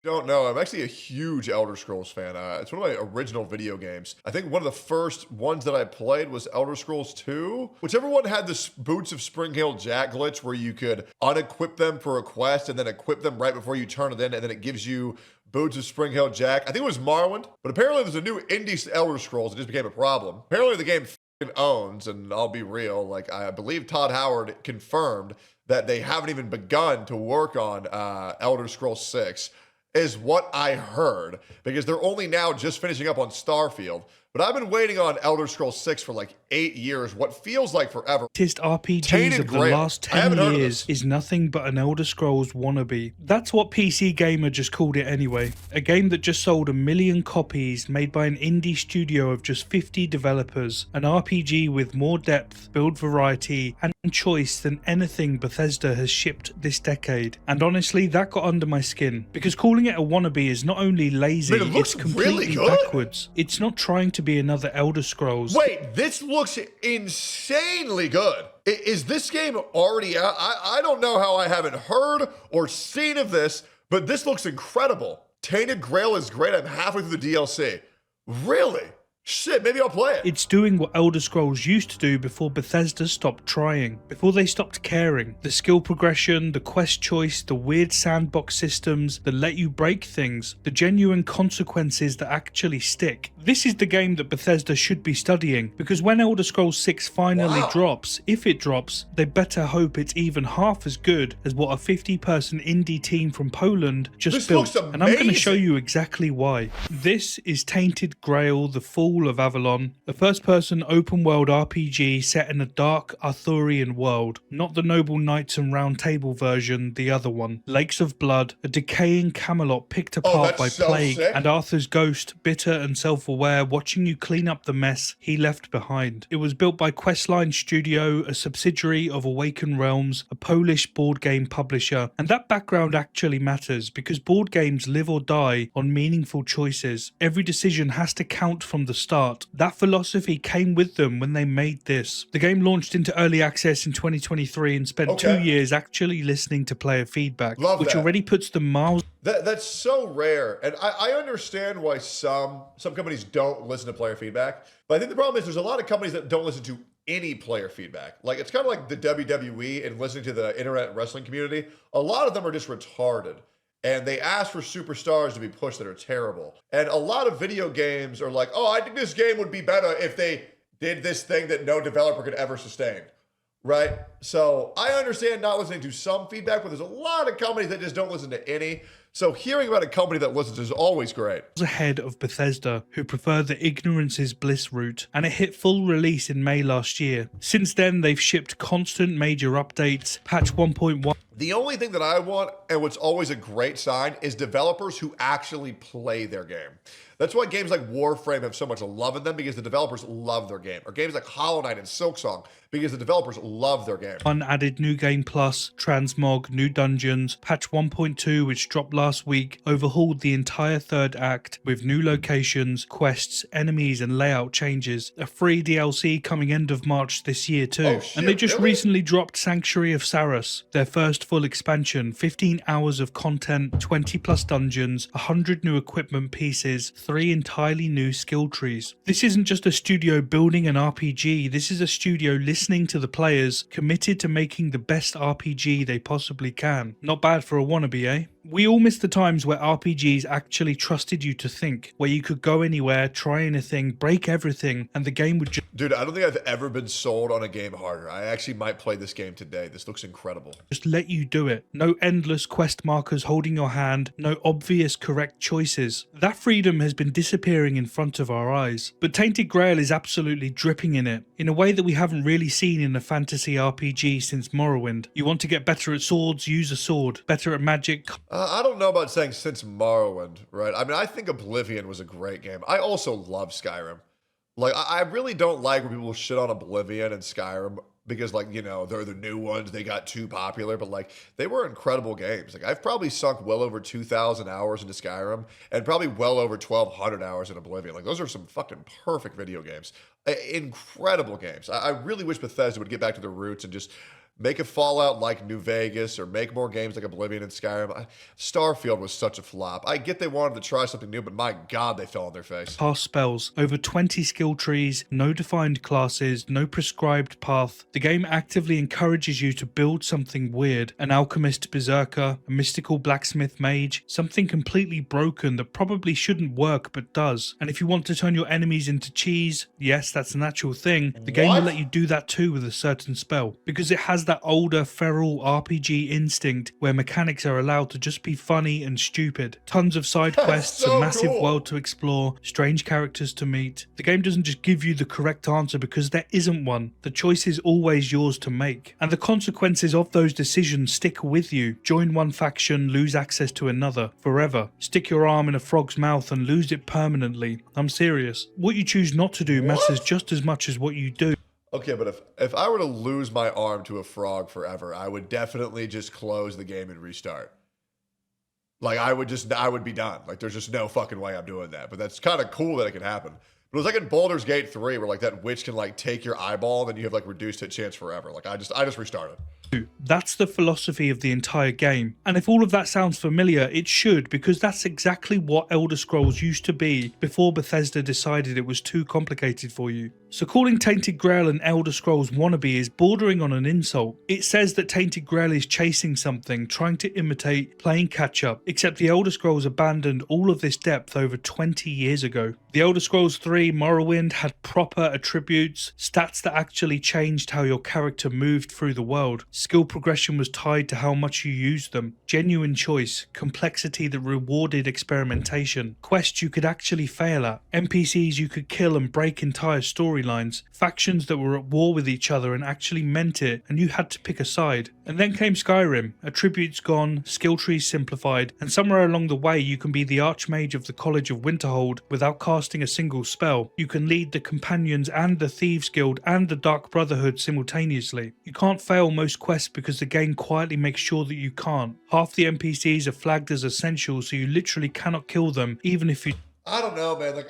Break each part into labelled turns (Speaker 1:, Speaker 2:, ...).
Speaker 1: Don't know. I'm actually a huge Elder Scrolls fan. It's one of my original video games. I think one of the first ones that I played was Elder Scrolls 2. Whichever one had this Boots of Spring Hill Jack glitch where you could unequip them for a quest and then equip them right before you turn it in, and then it gives you Boots of Spring Hill Jack. I think it was Morrowind, but apparently there's a new indie Elder Scrolls. It just became a problem. Apparently the game owns, and I'll be real, like I believe Todd Howard confirmed that they haven't even begun to work on Elder Scrolls 6. Is what I heard, because they're only now just finishing up on Starfield. But I've been waiting on Elder Scrolls 6 for like 8 years, what feels like forever.
Speaker 2: Latest RPGs
Speaker 1: Tainted
Speaker 2: of the
Speaker 1: Grail.
Speaker 2: last
Speaker 1: I haven't
Speaker 2: 10
Speaker 1: heard of
Speaker 2: years
Speaker 1: this.
Speaker 2: is nothing but an Elder Scrolls wannabe. That's what PC Gamer just called it anyway. A game that just sold 1 million copies, made by an indie studio of just 50 developers. An RPG with more depth, build variety, and choice than anything Bethesda has shipped this decade. And honestly, that got under my skin. Because calling it a wannabe is not only lazy,
Speaker 1: I mean, it looks
Speaker 2: it's completely
Speaker 1: really good.
Speaker 2: backwards. It's not trying to be another Elder Scrolls.
Speaker 1: Wait, this looks insanely good. Is this game already out? I don't know how I haven't heard or seen of this, but this looks incredible. Tainted Grail is great. I'm halfway through the DLC. Really? Shit, maybe I'll play it.
Speaker 2: It's doing what Elder Scrolls used to do before Bethesda stopped trying, before they stopped caring. The skill progression, the quest choice, the weird sandbox systems that let you break things, the genuine consequences that actually stick. This is the game that Bethesda should be studying, because when Elder Scrolls 6 finally drops, if it drops, they better hope it's even half as good as what a 50-person indie team from Poland just built. And I'm going to show you exactly why. This is Tainted Grail, the Fall of Avalon, a first-person open-world RPG set in a dark Arthurian world, not the Noble Knights and Round Table version, the other one. Lakes of blood, a decaying Camelot picked apart by plague, and Arthur's ghost, bitter and self-aware, watching you clean up the mess he left behind. It was built by Questline Studio, a subsidiary of Awaken Realms, a Polish board game publisher, and that background actually matters, because board games live or die on meaningful choices. Every decision has to count from the start. That philosophy came with them when they made this. The game launched into early access in 2023 and spent 2 years actually listening to player feedback, which already puts them miles.
Speaker 1: That's so rare, and I understand why some companies don't listen to player feedback, but I think the problem is there's a lot of companies that don't listen to any player feedback. Like, it's kind of like the WWE and listening to the internet wrestling community. A lot of them are just retarded, and they ask for superstars to be pushed that are terrible. And a lot of video games are like, oh, I think this game would be better if they did this thing that no developer could ever sustain. Right? So I understand not listening to some feedback, but there's a lot of companies that just don't listen to any. So hearing about a company that listens is always great.
Speaker 2: Ahead of Bethesda, who prefer the ignorance is bliss route, and it hit full release in May last year. Since then, they've shipped constant major updates, patch 1.1.
Speaker 1: The only thing that I want, and what's always a great sign, is developers who actually play their game. That's why games like Warframe have so much love in them, because the developers love their game. Or games like Hollow Knight and Silksong, because the developers love their game.
Speaker 2: Added New Game Plus, Transmog, new dungeons, patch 1.2 which dropped last week, overhauled the entire third act with new locations, quests, enemies and layout changes. A free DLC coming end of March this year too.
Speaker 1: Oh, shit,
Speaker 2: and they just
Speaker 1: really?
Speaker 2: recently dropped Sanctuary of Saras, their first full expansion, 15 hours of content, 20 plus dungeons, 100 new equipment pieces, 3 entirely new skill trees. This isn't just a studio building an RPG, this is a studio listening to the players, committed to making the best RPG they possibly can. Not bad for a wannabe, eh? We all miss the times where RPGs actually trusted you to think, where you could go anywhere, try anything, break everything, and the game would just...
Speaker 1: Dude, I don't think I've ever been sold on a game harder. I actually might play this game today. This looks incredible.
Speaker 2: Just let you do it. No endless quest markers holding your hand, no obvious correct choices. That freedom has been disappearing in front of our eyes. But Tainted Grail is absolutely dripping in it, in a way that we haven't really seen in a fantasy RPG since Morrowind. You want to get better at swords, use a sword. Better at magic...
Speaker 1: I don't know about saying since Morrowind, right? I mean, I think Oblivion was a great game. I also love Skyrim. Like, I really don't like when people shit on Oblivion and Skyrim because, like, you know, they're the new ones. They got too popular, but, like, they were incredible games. Like, I've probably sunk well over 2,000 hours into Skyrim and probably well over 1,200 hours in Oblivion. Like, those are some fucking perfect video games. Incredible games. I really wish Bethesda would get back to their roots and just Make a Fallout like New Vegas, or make more games like Oblivion and Skyrim. Starfield was such a flop. I get they wanted to try something new, but my God, they fell on their face.
Speaker 2: Cast spells, over 20 skill trees, no defined classes, no prescribed path. The game actively encourages you to build something weird, an alchemist berserker, a mystical blacksmith mage, something completely broken that probably shouldn't work but does. And if you want to turn your enemies into cheese, yes, that's an actual thing, the game will let you do that too with a certain spell, because it has that older feral RPG instinct where mechanics are allowed to just be funny and stupid. Tons of side quests, a massive world to explore, strange characters to meet. The game doesn't just give you the correct answer because there isn't one. The choice is always yours to make. And the consequences of those decisions stick with you. Join one faction, lose access to another, forever. Stick your arm in a frog's mouth and lose it permanently. I'm serious. What you choose not to do matters just as much as what you do.
Speaker 1: Okay, but if I were to lose my arm to a frog forever, I would definitely just close the game and restart. Like, I would be done. Like, there's just no fucking way I'm doing that. But that's kind of cool that it can happen. But it was like in Baldur's Gate 3, where like that witch can like take your eyeball and then you have like reduced hit chance forever. Like, I just restarted.
Speaker 2: That's the philosophy of the entire game. And if all of that sounds familiar, it should, because that's exactly what Elder Scrolls used to be before Bethesda decided it was too complicated for you. So calling Tainted Grail an Elder Scrolls wannabe is bordering on an insult. It says that Tainted Grail is chasing something, trying to imitate, playing catch up, except the Elder Scrolls abandoned all of this depth over 20 years ago. The Elder Scrolls 3 Morrowind had proper attributes, stats that actually changed how your character moved through the world. Skill progression was tied to how much you used them. Genuine choice, complexity that rewarded experimentation, quests you could actually fail at, NPCs you could kill and break entire storylines, factions that were at war with each other and actually meant it, and you had to pick a side. And then came Skyrim, attributes gone, skill trees simplified, and somewhere along the way you can be the Archmage of the College of Winterhold without casting a single spell. You can lead the Companions and the Thieves Guild and the Dark Brotherhood simultaneously. You can't fail most quests because the game quietly makes sure that you can't. Half the NPCs are flagged as essential, so you literally cannot kill them even if you...
Speaker 1: I don't know, man. Like,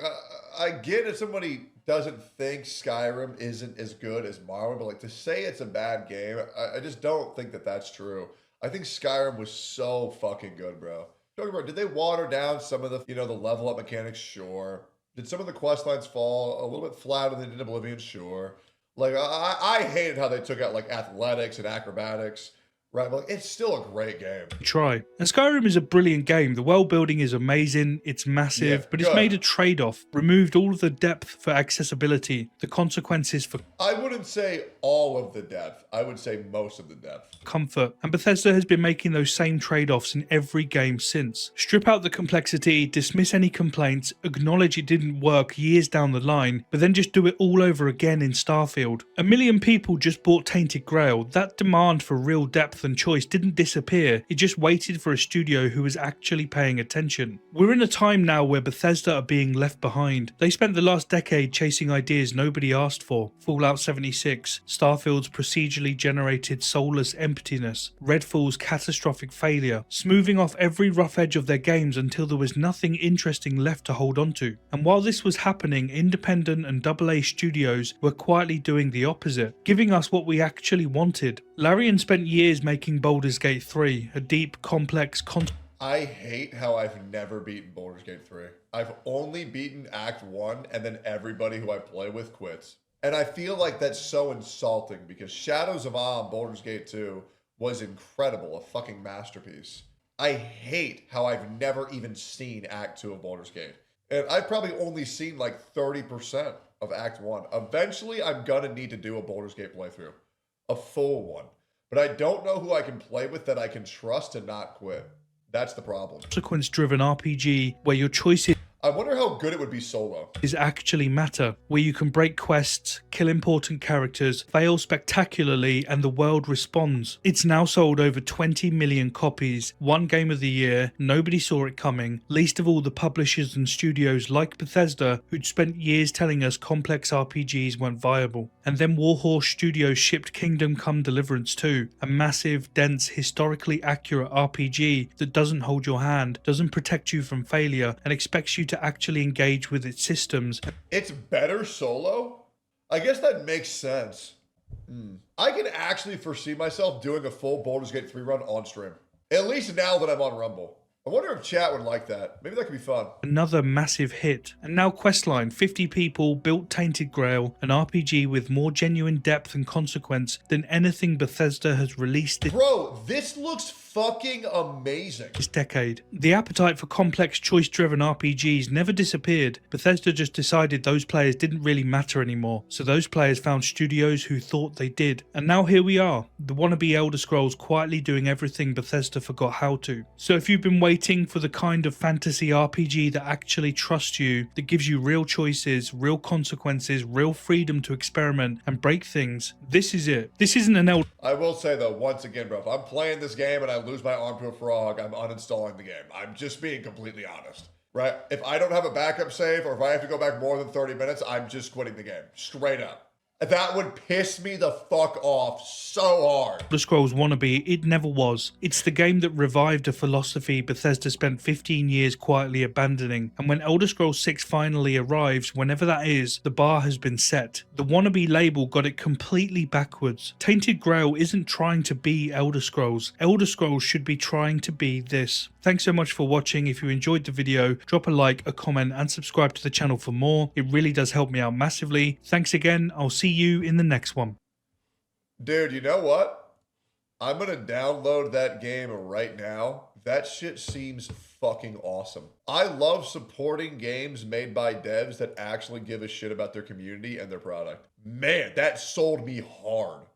Speaker 1: I get if somebody doesn't think Skyrim isn't as good as Morrowind, but like to say it's a bad game, I just don't think that that's true. I think Skyrim was so fucking good, bro. Don't get me wrong, did they water down some of the, the level up mechanics? Sure. Did some of the quest lines fall a little bit flatter than they did in Oblivion? Sure. Like, I hated how they took out like athletics and acrobatics. Right, but it's still a great game.
Speaker 2: Try. And Skyrim is a brilliant game. The world building is amazing, it's massive, but it's made a trade-off, removed all of the depth for accessibility, the consequences for...
Speaker 1: I wouldn't say all of the depth, I would say most of the depth.
Speaker 2: Comfort. And Bethesda has been making those same trade-offs in every game since. Strip out the complexity, dismiss any complaints, acknowledge it didn't work years down the line, but then just do it all over again in Starfield. 1 million people just bought Tainted Grail. That demand for real depth and choice didn't disappear, it just waited for a studio who was actually paying attention. We're in a time now where Bethesda are being left behind. They spent the last decade chasing ideas nobody asked for. Fallout 76, Starfield's procedurally generated soulless emptiness, Redfall's catastrophic failure, smoothing off every rough edge of their games until there was nothing interesting left to hold on to. And while this was happening, independent and AA studios were quietly doing the opposite, giving us what we actually wanted. Larian spent years making Baldur's Gate 3, a deep, complex
Speaker 1: I hate how I've never beaten Baldur's Gate 3. I've only beaten Act 1, and then everybody who I play with quits. And I feel like that's so insulting, because Shadows of Amn, Baldur's Gate 2, was incredible, a fucking masterpiece. I hate how I've never even seen Act 2 of Baldur's Gate. And I've probably only seen like 30% of Act 1. Eventually, I'm gonna need to do a Baldur's Gate playthrough. A full one. But I don't know who I can play with that I can trust to not quit. That's the problem.
Speaker 2: Consequence-driven RPG where your choices
Speaker 1: I wonder how good it would be solo.
Speaker 2: Is actually matter, where you can break quests, kill important characters, fail spectacularly, and the world responds. It's now sold over 20 million copies, one game of the year, nobody saw it coming, least of all the publishers and studios like Bethesda, who'd spent years telling us complex RPGs weren't viable. And then Warhorse Studios shipped Kingdom Come Deliverance 2, a massive, dense, historically accurate RPG that doesn't hold your hand, doesn't protect you from failure, and expects you to actually engage with its systems.
Speaker 1: It's better solo? I guess that makes sense. I can actually foresee myself doing a full Baldur's Gate 3 run on stream. At least now that I'm on Rumble. I wonder if chat would like that. Maybe that could be fun.
Speaker 2: Another massive hit. And now Questline, 50 people built Tainted Grail, an RPG with more genuine depth and consequence than anything Bethesda has released
Speaker 1: Bro, this looks fucking amazing.
Speaker 2: this decade. The appetite for complex choice-driven RPGs never disappeared. Bethesda just decided those players didn't really matter anymore, so those players found studios who thought they did. And now here we are, the wannabe Elder Scrolls quietly doing everything Bethesda forgot how to. So if you've been waiting for the kind of fantasy RPG that actually trusts you, that gives you real choices, real consequences, real freedom to experiment and break things, this is it. This isn't an Elder
Speaker 1: I will say though, once again, bro, if I'm playing this game and I lose my arm to a frog, I'm uninstalling the game. I'm just being completely honest, right? If I don't have a backup save or if I have to go back more than 30 minutes, I'm just quitting the game, straight up. That would piss me the fuck off so hard.
Speaker 2: Elder Scrolls wannabe, it never was. It's the game that revived a philosophy Bethesda spent 15 years quietly abandoning, and when Elder Scrolls 6 finally arrives, whenever that is, the bar has been set. The wannabe label got it completely backwards. Tainted Grail isn't trying to be Elder Scrolls. Elder Scrolls should be trying to be this. Thanks so much for watching. If you enjoyed the video, drop a like, a comment, and subscribe to the channel for more. It really does help me out massively. Thanks again. I'll see you in the next one.
Speaker 1: Dude, you know what? I'm gonna download that game right now. That shit seems fucking awesome. I love supporting games made by devs that actually give a shit about their community and their product. Man, that sold me hard.